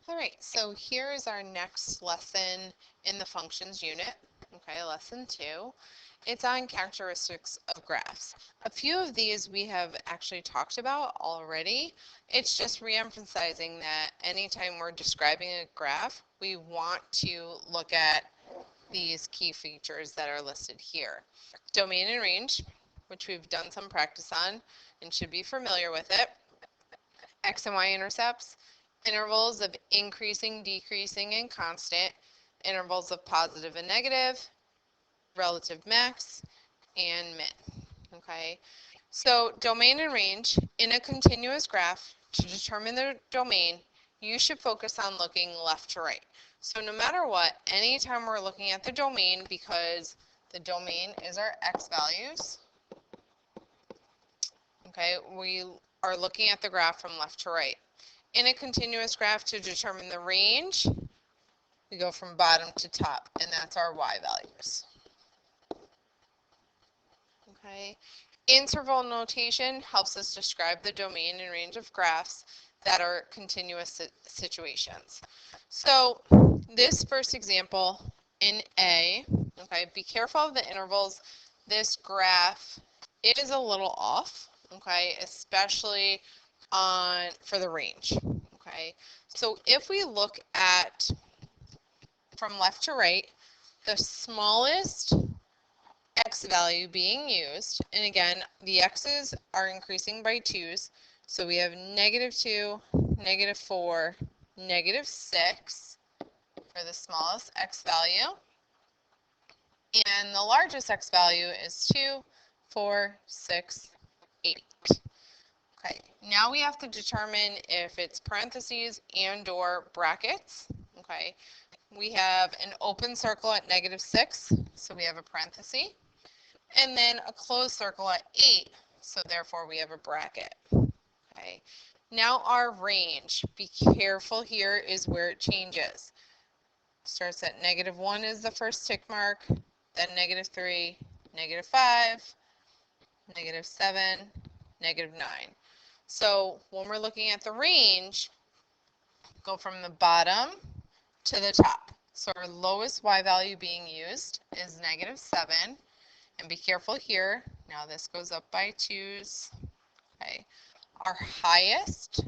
All right, so here is our next lesson in the functions unit. Okay, lesson 2. It's on characteristics of graphs. A few of these we have actually talked about already. It's just reemphasizing that anytime we're describing a graph, we want to look at these key features that are listed here. Domain and range, which we've done some practice on and should be familiar with it. X and Y intercepts, intervals of increasing, decreasing, and constant, intervals of positive and negative, relative max, and min. Okay, so domain and range in a continuous graph, to determine the domain, you should focus on looking left to right. So no matter what, anytime we're looking at the domain, because the domain is our x values, okay, we are looking at the graph from left to right. In a continuous graph, to determine the range, we go from bottom to top, and that's our y values. Okay. Interval notation helps us describe the domain and range of graphs that are continuous situations. So this first example in A, okay, be careful of the intervals. This graph is a little off, okay, especially for the range, okay. So if we look at from left to right, the smallest x value being used, and again, the x's are increasing by 2's, so we have -2, -4, -6 for the smallest x value, and the largest x value is 2, 4, 6, 8. Okay, now we have to determine if it's parentheses and or brackets. Okay, we have an open circle at -6, so we have a parenthesis, and then a closed circle at 8, so therefore we have a bracket. Okay, now our range, be careful here is where it changes. Starts at -1 is the first tick mark, then -3, -5, -7, -9. So when we're looking at the range, go from the bottom to the top. So our lowest y value being used is -7. And be careful here. Now this goes up by 2's. Okay. Our highest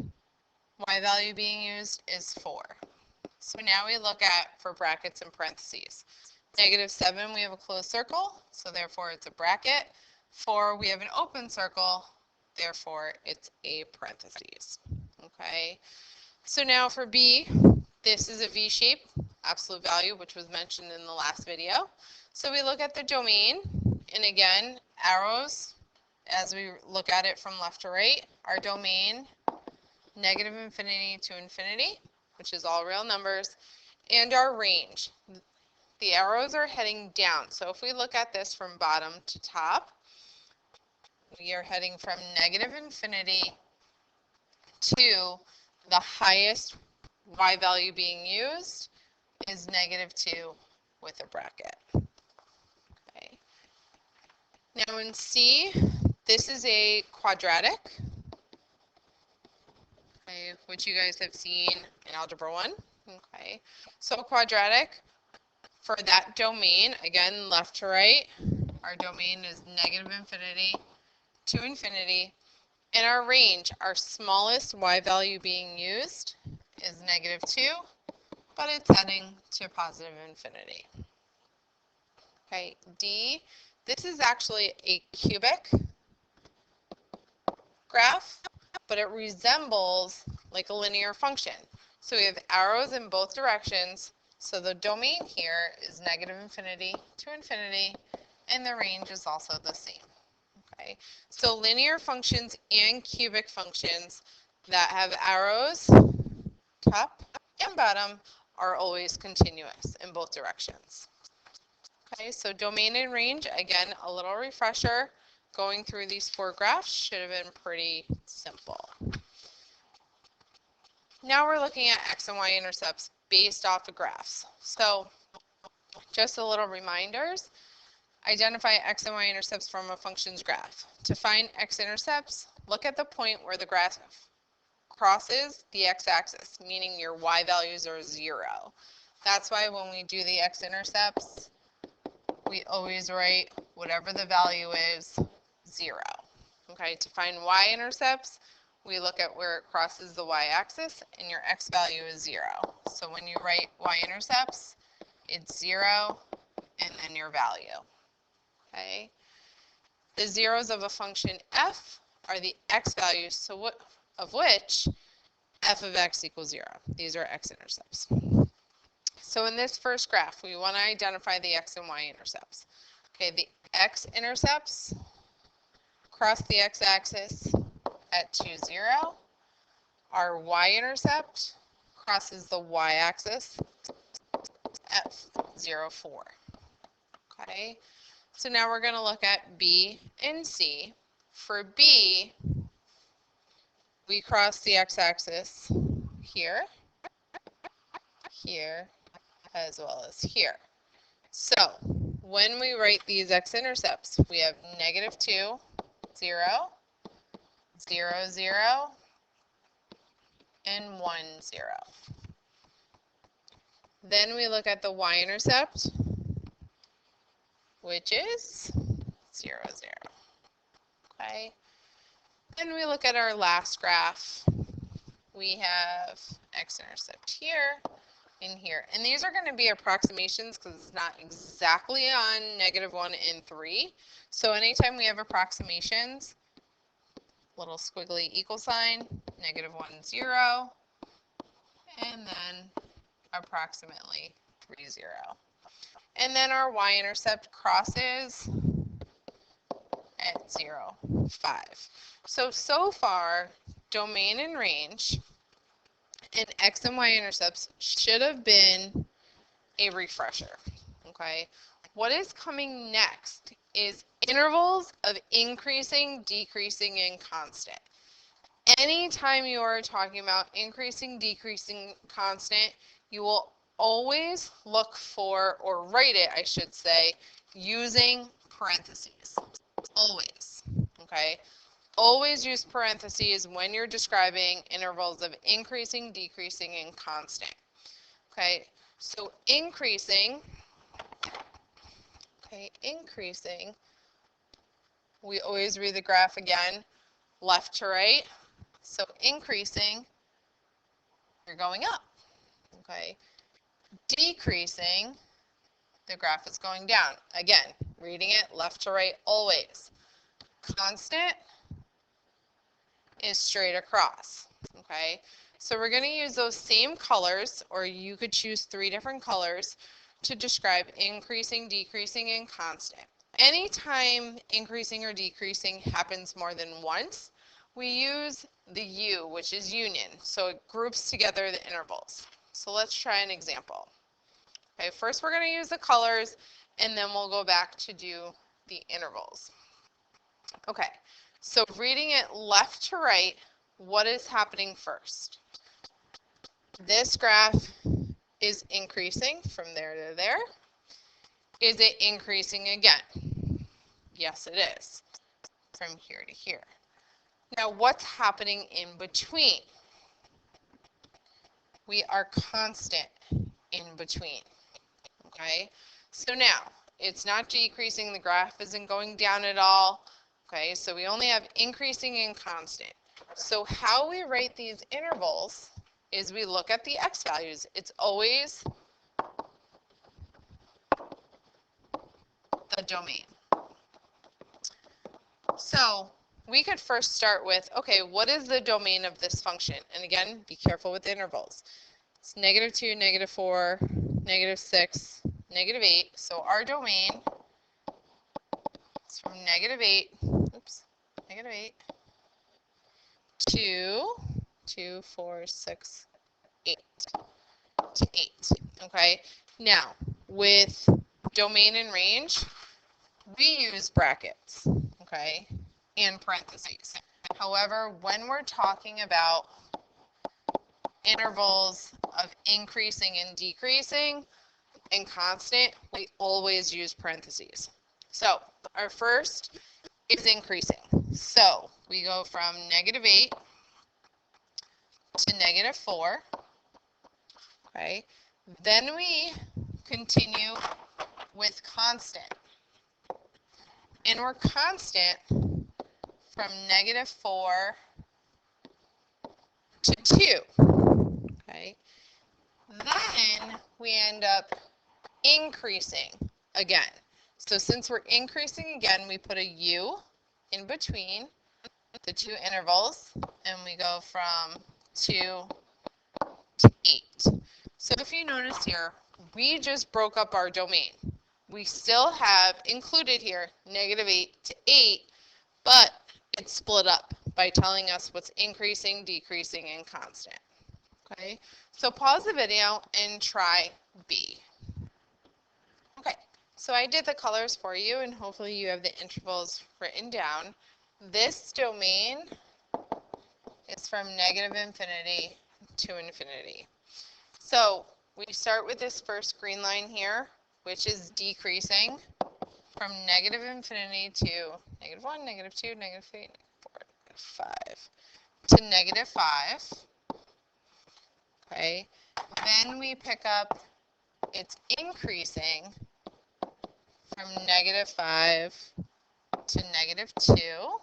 y value being used is 4. So now we look at for brackets and parentheses. -7 we have a closed circle, so therefore it's a bracket. 4 we have an open circle, therefore it's a parentheses. Okay. So now for B, this is a V shape, absolute value, which was mentioned in the last video. So we look at the domain, and again, arrows, as we look at it from left to right, our domain, -infinity to infinity, which is all real numbers, and our range. The arrows are heading down. So if we look at this from bottom to top, we are heading from -infinity to the highest y value being used is -2 with a bracket. Okay. Now in C, this is a quadratic, okay, which you guys have seen in Algebra 1. Okay, so a quadratic, for that domain, again, left to right, our domain is -infinity to infinity, and our range, our smallest y value being used is -2, but it's heading to positive infinity. Okay, D, this is actually a cubic graph, but it resembles like a linear function. So we have arrows in both directions, so the domain here is -infinity to infinity, and the range is also the same. Okay, so linear functions and cubic functions that have arrows, top and bottom, are always continuous in both directions. Okay, so domain and range, again, a little refresher. Going through these 4 graphs should have been pretty simple. Now we're looking at x and y intercepts based off of graphs. So just a little reminders. Identify x and y intercepts from a function's graph. To find x-intercepts, look at the point where the graph crosses the x-axis, meaning your y values are 0. That's why when we do the x-intercepts, we always write whatever the value is, 0. Okay, to find y-intercepts, we look at where it crosses the y-axis, and your x value is 0. So when you write y-intercepts, it's 0, and then your value. Okay. The zeros of a function f are the x values, so of which f of x equals 0. These are x-intercepts. So in this first graph, we want to identify the x and y-intercepts. Okay, the x-intercepts cross the x-axis at 2, 0. Our y-intercept crosses the y-axis at 0, 4. Okay, so now we're going to look at B and C. For B, we cross the x-axis here, here, as well as here. So when we write these x-intercepts, we have -2, 0, 0, 0, and 1, 0. Then we look at the y-intercept, which is 0, 0. Okay. Then we look at our last graph. We have x-intercept here and here. And these are going to be approximations because it's not exactly on -1 and 3. So anytime we have approximations, little squiggly equal sign, -1, 0, and then approximately 3, 0. And then our y-intercept crosses at 0, 5. So far, domain and range and x and y-intercepts should have been a refresher. Okay, what is coming next is intervals of increasing, decreasing, and constant. Anytime you are talking about increasing, decreasing, constant, you will always look for, or write it, I should say, using parentheses. Always. Okay? Always use parentheses when you're describing intervals of increasing, decreasing, and constant. Okay? So increasing, we always read the graph again, left to right. So increasing, you're going up. Okay? Decreasing, the graph is going down. Again, reading it left to right always. Constant is straight across. Okay? So we're going to use those same colors, or you could choose 3 different colors to describe increasing, decreasing, and constant. Anytime increasing or decreasing happens more than once, we use the U, which is union. So it groups together the intervals. So let's try an example. Okay, first we're going to use the colors, and then we'll go back to do the intervals. Okay, so reading it left to right, what is happening first? This graph is increasing from there to there. Is it increasing again? Yes, it is, from here to here. Now, what's happening in between? We are constant in between. Okay, so now it's not decreasing, the graph isn't going down at all. Okay, so we only have increasing and constant. So how we write these intervals is we look at the x values. It's always the domain. So we could first start with, okay, what is the domain of this function? And again, be careful with intervals. It's -2, -4, -6, -8. So our domain is from -8, -8 to 2, 4, 6, 8 to 8. Okay. Now, with domain and range, we use brackets, okay, and parentheses. However, when we're talking about intervals of increasing and decreasing and constant, we always use parentheses. So our first is increasing. So we go from -8 to -4. Okay. Then we continue with constant. And we're constant from -4 to 2. Okay. Then we end up increasing again. So since we're increasing again, we put a U in between the two intervals, and we go from 2 to 8. So if you notice here, we just broke up our domain. We still have included here -8 to 8, but it's split up by telling us what's increasing, decreasing, and constant. Okay, so pause the video and try B. Okay, so I did the colors for you, and hopefully you have the intervals written down. This domain is from -infinity to infinity. So we start with this first green line here, which is decreasing from -infinity to -1, -2, -3, -4, -5 to -5. Okay, then we pick up, it's increasing from -5 to -2.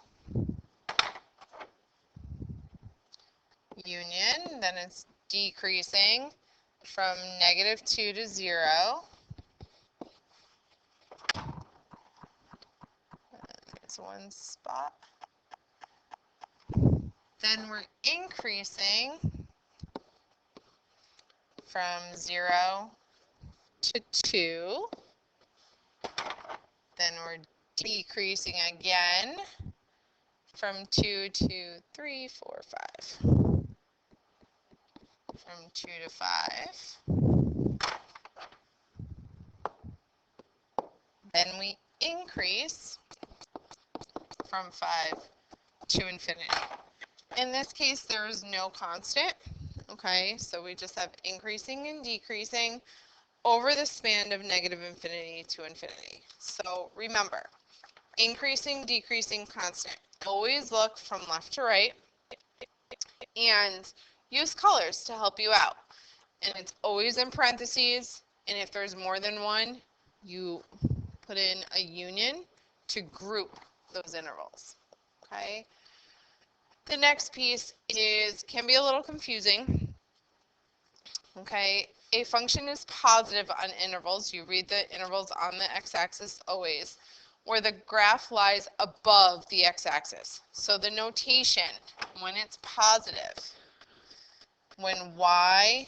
Union, then it's decreasing from -2 to 0. There's one spot. Then we're increasing from 0 to 2. Then we're decreasing again from 2 to 3, 4, 5. From 2 to 5. Then we increase from 5 to infinity. In this case, there is no constant. Okay, so we just have increasing and decreasing over the span of -infinity to infinity. So remember, increasing, decreasing, constant. Always look from left to right and use colors to help you out. And it's always in parentheses, and if there's more than one, you put in a union to group those intervals. Okay. The next piece can be a little confusing. Okay, a function is positive on intervals. You read the intervals on the x-axis always, where the graph lies above the x-axis. So the notation, when it's positive, when y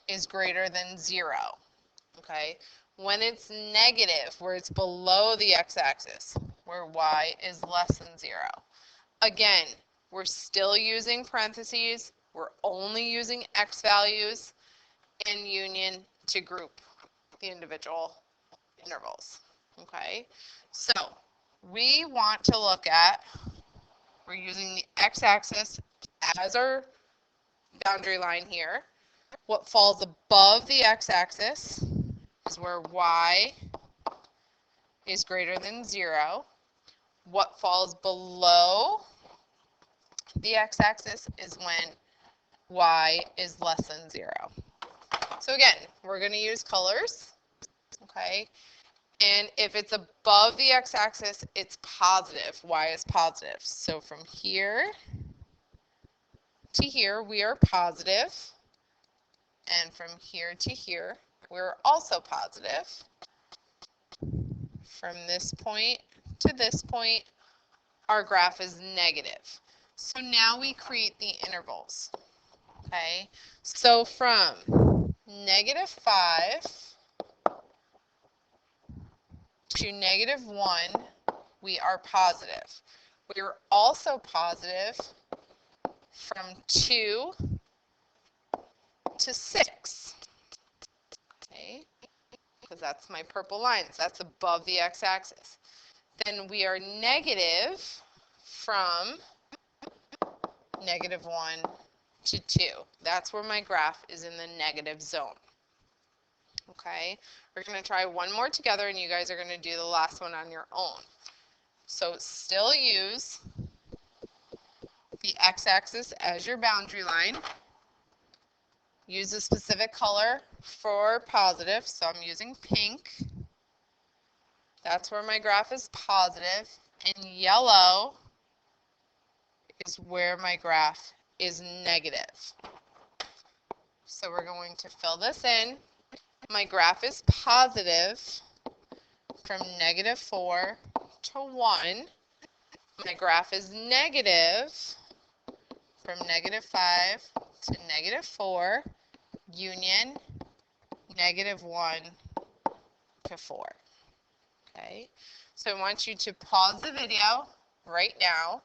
is greater than 0, okay? When it's negative, where it's below the x-axis, where y is less than 0. Again, we're still using parentheses. We're only using x values and union to group the individual intervals. Okay, so we want to look at, we're using the x-axis as our boundary line here. What falls above the x-axis is where y is greater than 0. What falls below the x-axis is when y is less than 0. So again, we're going to use colors, okay? And if it's above the x-axis, it's positive. Y is positive. So from here to here, we are positive. And from here to here, we're also positive. From this point to this point, our graph is negative. So now we create the intervals. Okay, so from -5 to -1, we are positive. We are also positive from 2 to 6. Okay, because that's my purple lines. That's above the x-axis. Then we are negative from -1 to 2. That's where my graph is in the negative zone. Okay, we're going to try one more together, and you guys are going to do the last one on your own. So still use the x-axis as your boundary line. use a specific color for positive, so I'm using pink. That's where my graph is positive, and yellow is where my graph is negative. So we're going to fill this in. My graph is positive from -4 to 1. My graph is negative from -5 to -4, union -1 to 4. Okay, so I want you to pause the video right now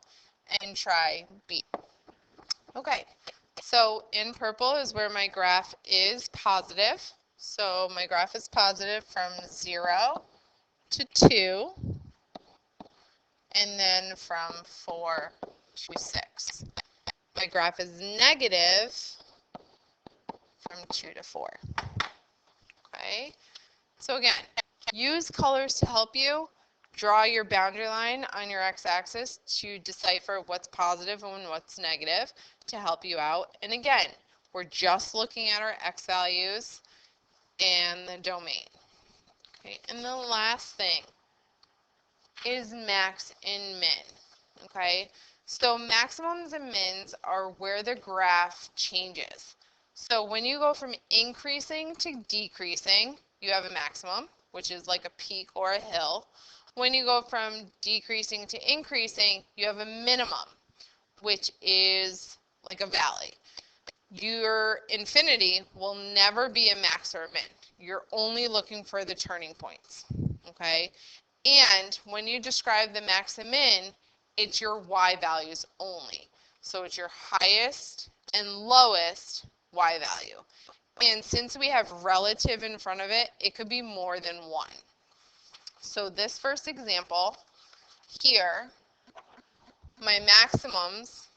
and try B. Okay, so in purple is where my graph is positive. So my graph is positive from 0 to 2, and then from 4 to 6. My graph is negative from 2 to 4. Okay, so again, use colors to help you draw your boundary line on your x-axis to decipher what's positive and what's negative to help you out. And again, we're just looking at our x values and the domain. Okay, and the last thing is max and min. Okay, so maximums and mins are where the graph changes. So when you go from increasing to decreasing, you have a maximum, which is like a peak or a hill. When you go from decreasing to increasing, you have a minimum, which is like a valley. Your infinity will never be a max or a min. You're only looking for the turning points, okay? And when you describe the max and min, it's your y values only. So it's your highest and lowest y value. And since we have relative in front of it, it could be more than 1. So this first example here, my maximums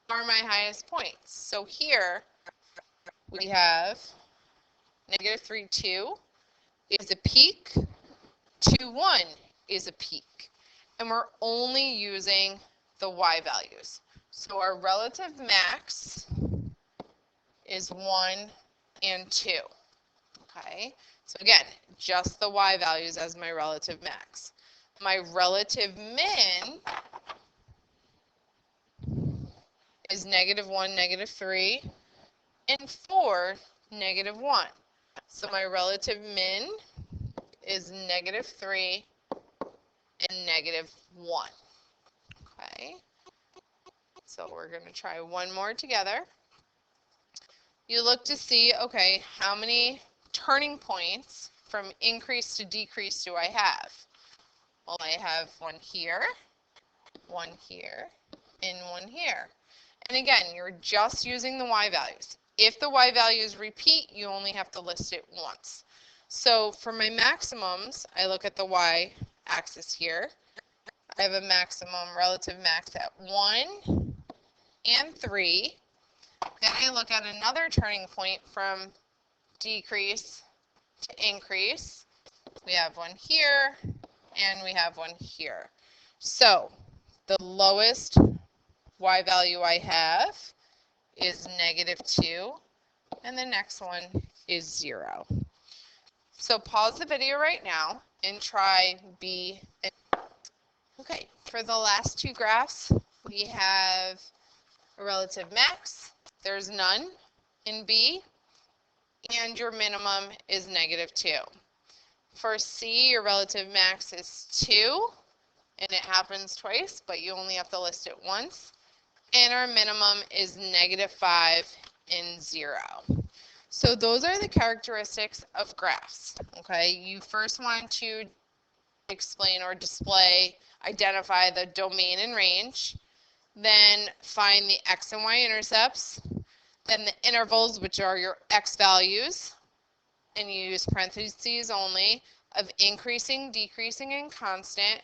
are my highest points. So here we have -3, 2 is a peak, 2, 1 is a peak. And we're only using the y values. So our relative max is 1 and 2. Okay, so again, just the y values as my relative max. My relative min is -1, -3, and 4, -1. So my relative min is -3 and -1. Okay, so we're going to try one more together. You look to see, okay, how many turning points from increase to decrease do I have? Well, I have one here, and one here. And again, you're just using the y values. If the y values repeat, you only have to list it once. So for my maximums, I look at the y-axis here. I have a maximum relative max at 1 and 3. Then I look at another turning point from decrease to increase. We have one here, and we have one here. So the lowest y value I have is -2, and the next one is 0. So pause the video right now and try B. Okay, for the last two graphs, we have a relative max. There's none in B, and your minimum is -2. For C, your relative max is 2, and it happens twice, but you only have to list it once. And our minimum is -5 and 0. So those are the characteristics of graphs, okay? You first want to explain or display, identify the domain and range, then find the x and y intercepts, then the intervals, which are your x values, and you use parentheses only, of increasing, decreasing, and constant.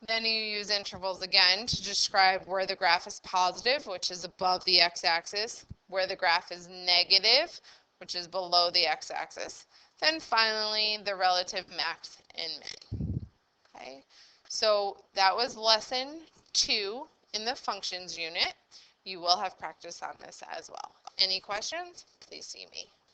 Then you use intervals again to describe where the graph is positive, which is above the x-axis, where the graph is negative, which is below the x-axis. Then finally, the relative max and min. Okay, so that was lesson 2 in the functions unit. You will have practice on this as well. Any questions? if they see me.